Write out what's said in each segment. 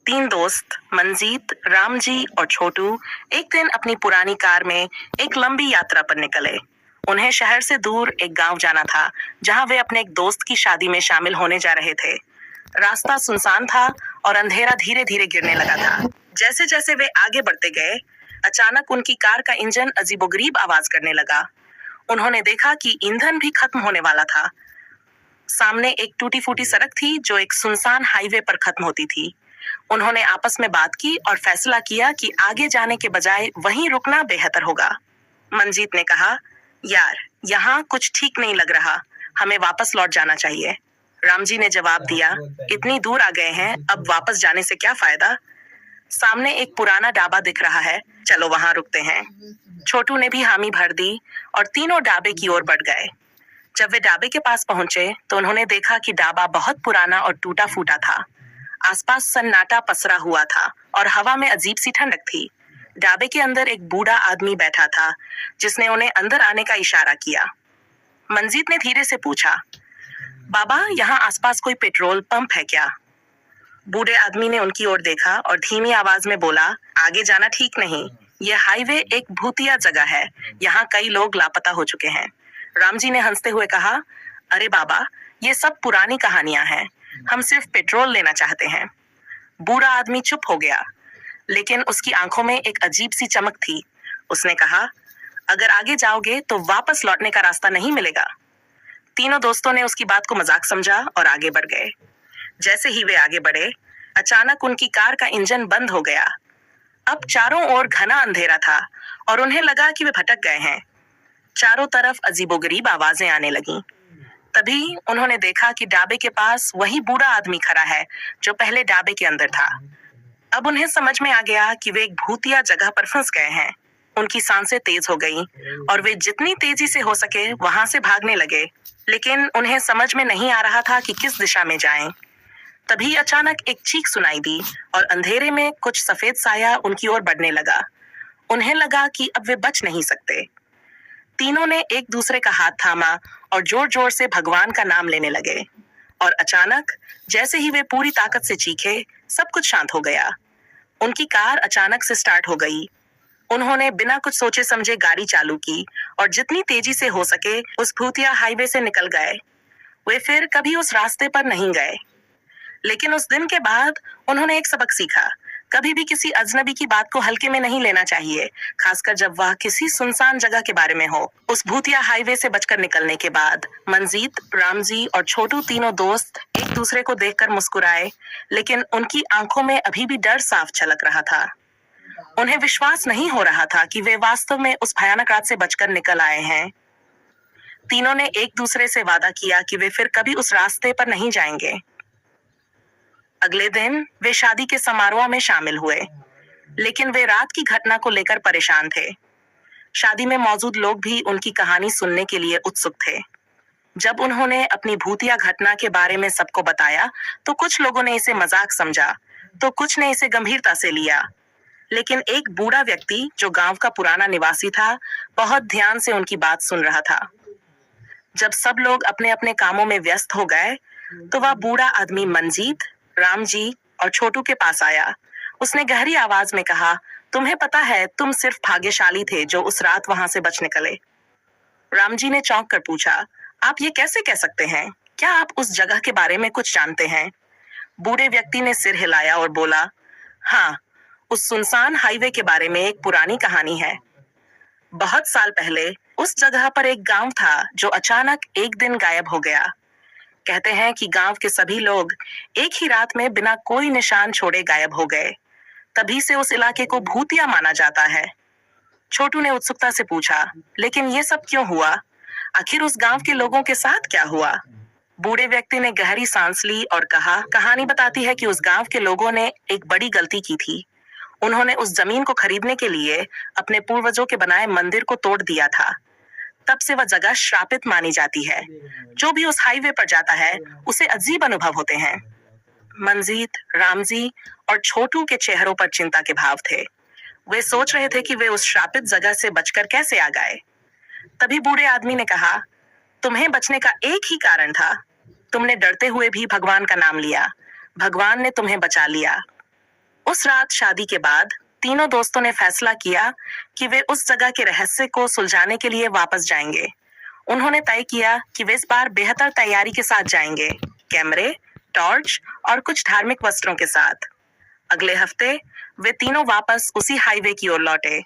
तीन दोस्त मंजीत, रामजी और छोटू एक दिन अपनी पुरानी कार में एक लंबी यात्रा पर निकले। उन्हें शहर से दूर एक गांव जाना था, जहां वे अपने एक दोस्त की शादी में शामिल होने जा रहे थे। रास्ता सुनसान था और अंधेरा धीरे धीरे गिरने लगा था। जैसे जैसे वे आगे बढ़ते गए, अचानक उनकी कार का इंजन अजीबोगरीब आवाज करने लगा। उन्होंने देखा कि ईंधन भी खत्म होने वाला था। सामने एक टूटी फूटी सड़क थी जो एक सुनसान हाईवे पर खत्म होती थी। उन्होंने आपस में बात की और फैसला किया कि आगे जाने के बजाय वहीं रुकना बेहतर होगा। मंजीत ने कहा, यार, यहाँ कुछ ठीक नहीं लग रहा, हमें वापस लौट जाना चाहिए। रामजी ने जवाब दिया, इतनी दूर आ गए हैं, अब वापस जाने से क्या फायदा? सामने एक पुराना ढाबा दिख रहा है, चलो वहां रुकते हैं। छोटू ने भी हामी भर दी और तीनों ढाबे की ओर बढ़ गए। जब वे ढाबे के पास पहुंचे तो उन्होंने देखा कि ढाबा बहुत पुराना और टूटा फूटा था। आसपास सन्नाटा पसरा हुआ था और हवा में अजीब सी ठंडक थी। ढाबे के अंदर एक बूढ़ा आदमी बैठा था, जिसने उन्हें अंदर आने का इशारा किया। मंजीत ने धीरे से पूछा, बाबा, यहाँ आसपास कोई पेट्रोल पंप है क्या? बूढ़े आदमी ने उनकी ओर देखा और धीमी आवाज में बोला, आगे जाना ठीक नहीं, यह हाईवे एक भूतिया जगह है, यहाँ कई लोग लापता हो चुके हैं। रामजी ने हंसते हुए कहा, अरे बाबा, ये सब पुरानी कहानियां हैं, हम सिर्फ पेट्रोल लेना चाहते हैं। बूढ़ा आदमी चुप हो गया, लेकिन उसकी आंखों में एक अजीब सी चमक थी। उसने कहा, अगर आगे जाओगे तो वापस लौटने का रास्ता नहीं मिलेगा। तीनों दोस्तों ने उसकी बात को मजाक समझा और आगे बढ़ गए। जैसे ही वे आगे बढ़े, अचानक उनकी कार का इंजन बंद हो गया। अब चारों ओर घना अंधेरा था और उन्हें लगा कि वे भटक गए हैं। चारों तरफ अजीबोगरीब आवाजें आने लगीं। तभी उन्होंने देखा कि ढाबे के पास वही बूढ़ा आदमी खड़ा है जो पहले ढाबे के अंदर था। अब उन्हें समझ में आ गया कि वे एक भूतिया जगह पर फंस गए हैं। उनकी सांसें तेज हो गईं और वे जितनी तेजी से हो सके वहां से भागने लगे, लेकिन उन्हें समझ में नहीं आ रहा था कि किस दिशा में जाएं। तभी अचानक एक चीख सुनाई दी और अंधेरे में कुछ सफेद साया उनकी ओर बढ़ने लगा। उन्हें लगा कि अब वे बच नहीं सकते। तीनों ने एक दूसरे का हाथ थामा और जोर जोर से भगवान का नाम लेने लगे। और अचानक, जैसे ही वे पूरी ताकत से चीखे, सब कुछ शांत हो गया। उनकी कार अचानक से स्टार्ट हो गई। उन्होंने बिना कुछ सोचे समझे गाड़ी चालू की और जितनी तेजी से हो सके उस भूतिया हाईवे से निकल गए। वे फिर कभी उस रास्ते पर नहीं गए। लेकिन उस दिन के बाद उन्होंने एक सबक सीखा, कभी भी किसी अजनबी की बात को हल्के में नहीं लेना चाहिए, खासकर जब वह किसी सुनसान जगह के बारे में हो। उस भूतिया हाईवे से बचकर निकलने के बाद मंजीत, रामजी और छोटू तीनों दोस्त एक दूसरे को देखकर मुस्कुराए, लेकिन उनकी आंखों में अभी भी डर साफ झलक रहा था। उन्हें विश्वास नहीं हो रहा था कि वे वास्तव में उस भयानक रात से बचकर निकल आए हैं। तीनों ने एक दूसरे से वादा किया कि वे फिर कभी उस रास्ते पर नहीं जाएंगे। अगले दिन वे शादी के समारोह में शामिल हुए, लेकिन वे रात की घटना को लेकर परेशान थे। शादी में मौजूद लोग भी उनकी कहानी सुनने के लिए उत्सुक थे। जब उन्होंने अपनी भूतिया घटना के बारे में सबको बताया, तो कुछ लोगों ने इसे मजाक समझा, तो कुछ ने इसे गंभीरता से लिया। लेकिन एक बूढ़ा व्यक्ति जो गांव का पुराना निवासी था, बहुत ध्यान से उनकी बात सुन रहा था। जब सब लोग अपने अपने कामों में व्यस्त हो गए, तो वह बूढ़ा आदमी मंजीत, रामजी और छोटू के पास आया। उसने गहरी आवाज में कहा, तुम्हें पता है, तुम सिर्फ भाग्यशाली थे जो उस रात वहां से बच निकले। रामजी ने चौंक कर पूछा, आप ये कैसे कह सकते हैं? क्या आप उस जगह के बारे में कुछ जानते हैं? बूढ़े व्यक्ति ने सिर हिलाया और बोला, हाँ, उस सुनसान हाईवे के बारे में एक पुरानी कहानी है। बहुत साल पहले उस जगह पर एक गांव था जो अचानक एक दिन गायब हो गया। कहते हैं कि गांव के सभी लोग एक ही रात में बिना कोई निशान छोड़े गायब हो गए। तभी से उस इलाके को भूतिया माना जाता है। छोटू ने उत्सुकता से पूछा, लेकिन ये सब क्यों हुआ? आखिर उस गांव के लोगों के साथ क्या हुआ? बूढ़े व्यक्ति ने गहरी सांस ली और कहा, कहानी बताती है कि उस गांव के लोगों ने एक बड़ी गलती की थी। उन्होंने उस जमीन को खरीदने के लिए अपने पूर्वजों के बनाए मंदिर को तोड़ दिया था। तब से वह जगह श्रापित मानी जाती है। जो भी उस हाईवे पर जाता है, उसे अजीब अनुभव होते हैं। मंजीत, रामजी और छोटू के चेहरों पर चिंता के भाव थे। वे सोच रहे थे कि वे उस श्रापित जगह से बचकर कैसे आ गए। तभी बूढ़े आदमी ने कहा, तुम्हें बचने का एक ही कारण था, तुमने डरते हुए भी भगवान का नाम लिया। भगवान ने तुम्हें बचा लिया। उस रात शादी के बाद तीनों दोस्तों ने फैसला किया कि वे उस जगह के रहस्य को सुलझाने के लिए वापस जाएंगे। उन्होंने तय किया कि वे इस बार बेहतर तैयारी के साथ जाएंगे, कैमरे, टॉर्च और कुछ धार्मिक वस्त्रों के साथ। अगले हफ्ते वे तीनों वापस उसी हाईवे की ओर लौटे।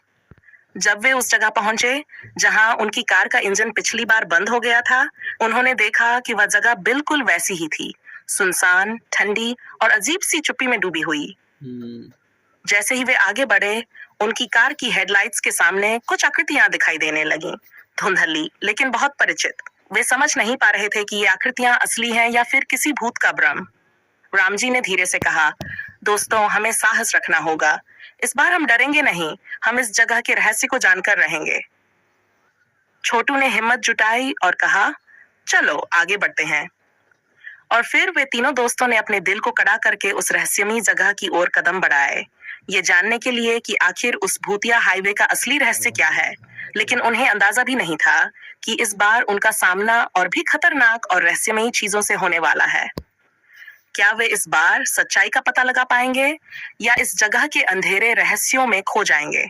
जब वे उस जगह पहुंचे जहां उनकी कार का इंजन पिछली बार बंद हो गया था, उन्होंने देखा कि वह जगह बिल्कुल वैसी ही थी, सुनसान, ठंडी और अजीब सी चुप्पी में डूबी हुई। जैसे ही वे आगे बढ़े, उनकी कार की हेडलाइट्स के सामने कुछ आकृतियां दिखाई देने लगीं, धुंधली लेकिन बहुत परिचित। वे समझ नहीं पा रहे थे कि ये आकृतियां असली हैं या फिर किसी भूत का भ्रम। रामजी ने धीरे से कहा, दोस्तों, हमें साहस रखना होगा। इस बार हम डरेंगे नहीं, हम इस जगह के रहस्य को जानकर रहेंगे। छोटू ने हिम्मत जुटाई और कहा, चलो आगे बढ़ते हैं। और फिर वे तीनों दोस्तों ने अपने दिल को कड़ा करके उस रहस्यमयी जगह की ओर कदम बढ़ाए, ये जानने के लिए कि आखिर उस भूतिया हाईवे का असली रहस्य क्या है। लेकिन उन्हें अंदाजा भी नहीं था कि इस बार उनका सामना और भी खतरनाक और रहस्यमयी चीजों से होने वाला है। क्या वे इस बार सच्चाई का पता लगा पाएंगे या इस जगह के अंधेरे रहस्यों में खो जाएंगे?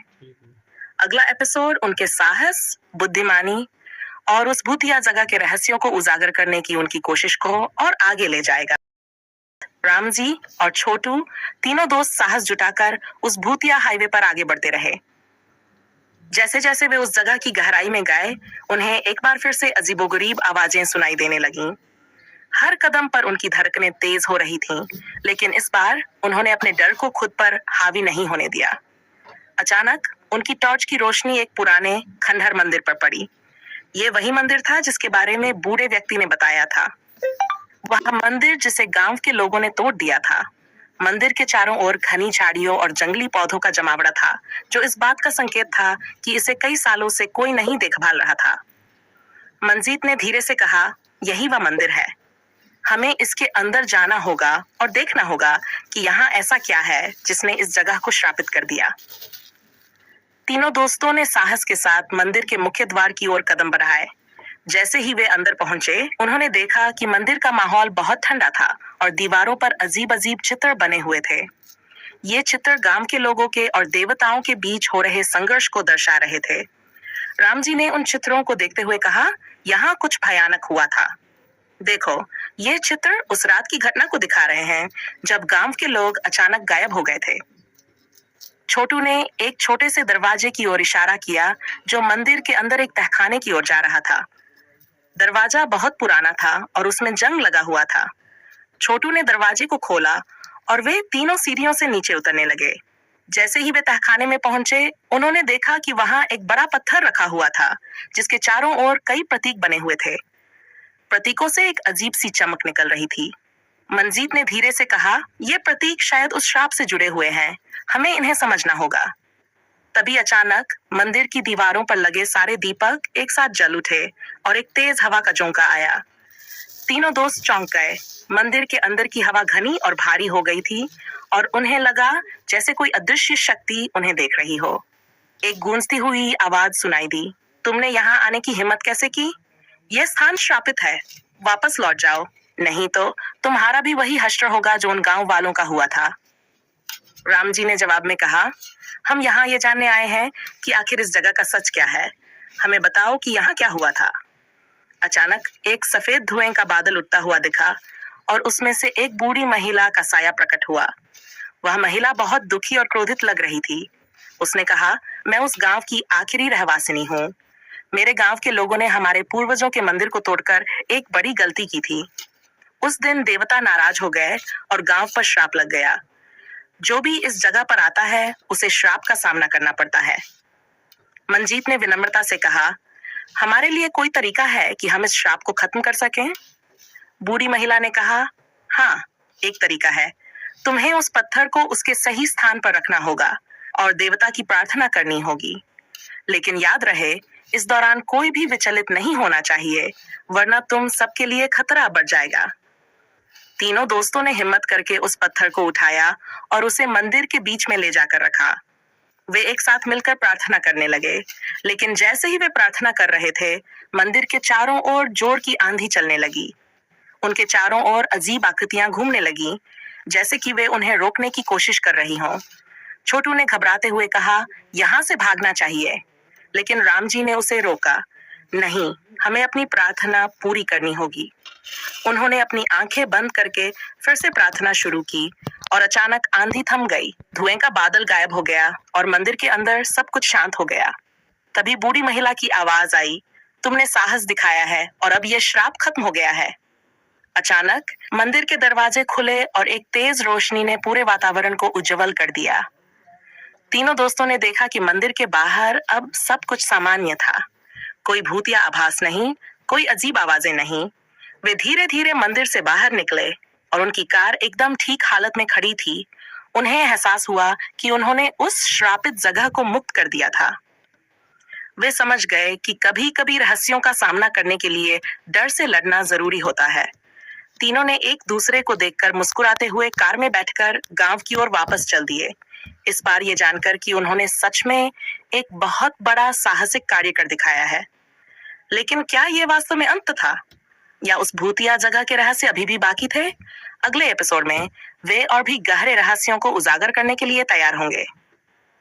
अगला एपिसोड उनके साहस, बुद्धिमानी और उस भूतिया जगह के रहस्यों को उजागर करने की उनकी कोशिश को और आगे ले जाएगा। रामजी और छोटू तीनों दोस्त साहस जुटाकर उस भूतिया हाईवे पर आगे बढ़ते रहे। जैसे जैसे वे उस जगह की गहराई में गए, उन्हें एक बार फिर से अजीबोगरीब आवाजें सुनाई देने लगीं। हर कदम पर उनकी धड़कनें तेज हो रही थीं, लेकिन इस बार उन्होंने अपने डर को खुद पर हावी नहीं होने दिया। अचानक उनकी टॉर्च की रोशनी एक पुराने खंडहर मंदिर पर पड़ी। ये वही मंदिर था जिसके बारे में बूढ़े व्यक्ति ने बताया था। वह मंदिर जिसे गांव के लोगों ने तोड़ दिया था। मंदिर के चारों ओर घनी झाड़ियों और जंगली पौधों का जमावड़ा था, जो इस बात का संकेत था कि इसे कई सालों से कोई नहीं देखभाल रहा था। मंजीत ने धीरे से कहा, यही वह मंदिर है। हमें इसके अंदर जाना होगा और देखना होगा कि यहाँ ऐसा क्या है जिसने इस जगह को श्रापित कर दिया। तीनों दोस्तों ने साहस के साथ मंदिर के मुख्य द्वार की ओर कदम बढ़ाए। जैसे ही वे अंदर पहुंचे, उन्होंने देखा कि मंदिर का माहौल बहुत ठंडा था और दीवारों पर अजीब अजीब चित्र बने हुए थे। ये चित्र गांव के लोगों के और देवताओं के बीच हो रहे संघर्ष को दर्शा रहे थे। रामजी ने उन चित्रों को देखते हुए कहा, यहाँ कुछ भयानक हुआ था। देखो, ये चित्र उस रात की घटना को दिखा रहे हैं जब गांव के लोग अचानक गायब हो गए थे। छोटू ने एक छोटे से दरवाजे की ओर इशारा किया जो मंदिर के अंदर एक तहखाने की ओर जा रहा था। दरवाजा बहुत पुराना था और उसमें जंग लगा हुआ था। छोटू ने दरवाजे को खोला और वे तीनों सीढ़ियों से नीचे उतरने लगे। जैसे ही वे तहखाने में पहुंचे, उन्होंने देखा कि वहां एक बड़ा पत्थर रखा हुआ था जिसके चारों ओर कई प्रतीक बने हुए थे। प्रतीकों से एक अजीब सी चमक निकल रही थी। मंजीत ने धीरे से कहा, ये प्रतीक शायद उस श्राप से जुड़े हुए हैं, हमें इन्हें समझना होगा। तभी अचानक मंदिर की दीवारों पर लगे सारे दीपक एक साथ जल उठे और एक तेज हवा का झोंका आया। तीनों दोस्त चौंक गए। मंदिर के अंदर की हवा घनी और भारी हो गई थी और उन्हें लगा जैसे कोई अदृश्य शक्ति उन्हें देख रही हो। एक गूंजती हुई आवाज सुनाई दी, तुमने यहाँ आने की हिम्मत कैसे की? यह स्थान श्रापित है, वापस लौट जाओ, नहीं तो तुम्हारा भी वही हश्र होगा जो उन गांव वालों का हुआ था। रामजी ने जवाब में कहा, हम यहाँ ये जानने आए हैं कि आखिर इस जगह का सच क्या है। हमें बताओ कि यहाँ क्या हुआ था। अचानक एक सफेद धुएं का बादल उठता हुआ दिखा और उसमें से एक बूढ़ी महिला का साया प्रकट हुआ। वह महिला बहुत दुखी और क्रोधित लग रही थी। उसने कहा, मैं उस गांव की आखिरी रहवासिनी हूँ। मेरे गांव के लोगों ने हमारे पूर्वजों के मंदिर को तोड़कर एक बड़ी गलती की थी। उस दिन देवता नाराज हो गए और गांव पर श्राप लग गया। जो भी इस जगह पर आता है उसे श्राप का सामना करना पड़ता है। मंजीत ने विनम्रता से कहा, हमारे लिए कोई तरीका है कि हम इस श्राप को खत्म कर सकें? बूढ़ी महिला ने कहा, हाँ, एक तरीका है। तुम्हें उस पत्थर को उसके सही स्थान पर रखना होगा और देवता की प्रार्थना करनी होगी। लेकिन याद रहे, इस दौरान कोई भी विचलित नहीं होना चाहिए, वरना तुम सबके लिए खतरा बढ़ जाएगा। तीनों दोस्तों ने हिम्मत करके उस पत्थर को उठाया और उसे मंदिर के बीच में ले जाकर रखा। वे एक साथ मिलकर प्रार्थना करने लगे, लेकिन जैसे ही वे प्रार्थना कर रहे थे, मंदिर के चारों ओर जोर की आंधी चलने लगी। उनके चारों ओर अजीब आकृतियां घूमने लगी, जैसे कि वे उन्हें रोकने की कोशिश कर रही हों। छोटू ने घबराते हुए कहा, यहाँ से भागना चाहिए। लेकिन राम जी ने उसे रोका। नहीं, हमें अपनी प्रार्थना पूरी करनी होगी। उन्होंने अपनी आंखें बंद करके फिर से प्रार्थना शुरू की और अचानक आंधी थम गई, धुएं का बादल गायब हो गया और मंदिर के अंदर सब कुछ शांत हो गया। तभी बूढ़ी महिला की आवाज आई, तुमने साहस दिखाया है और अब यह श्राप खत्म हो गया है। अचानक मंदिर के दरवाजे खुले और एक तेज रोशनी ने पूरे वातावरण को उज्जवल कर दिया। तीनों दोस्तों ने देखा कि मंदिर के बाहर अब सब कुछ सामान्य था। कोई भूत या आभास नहीं, कोई अजीब आवाजें नहीं। वे धीरे धीरे मंदिर से बाहर निकले और उनकी कार एकदम ठीक हालत में खड़ी थी। उन्हें एहसास हुआ कि उन्होंने उस श्रापित जगह को मुक्त कर दिया था। वे समझ गए कि कभी कभी रहस्यों का सामना करने के लिए डर से लड़ना जरूरी होता है। तीनों ने एक दूसरे को देखकर मुस्कुराते हुए कार में बैठकर गांव की ओर वापस चल दिए, इस बार ये जानकर कि उन्होंने सच में एक बहुत बड़ा साहसिक कार्य कर दिखाया है। लेकिन क्या ये वास्तव में अंत था, या उस भूतिया जगह के रहस्य अभी भी बाकी थे? अगले एपिसोड में वे और भी गहरे रहस्यों को उजागर करने के लिए तैयार होंगे।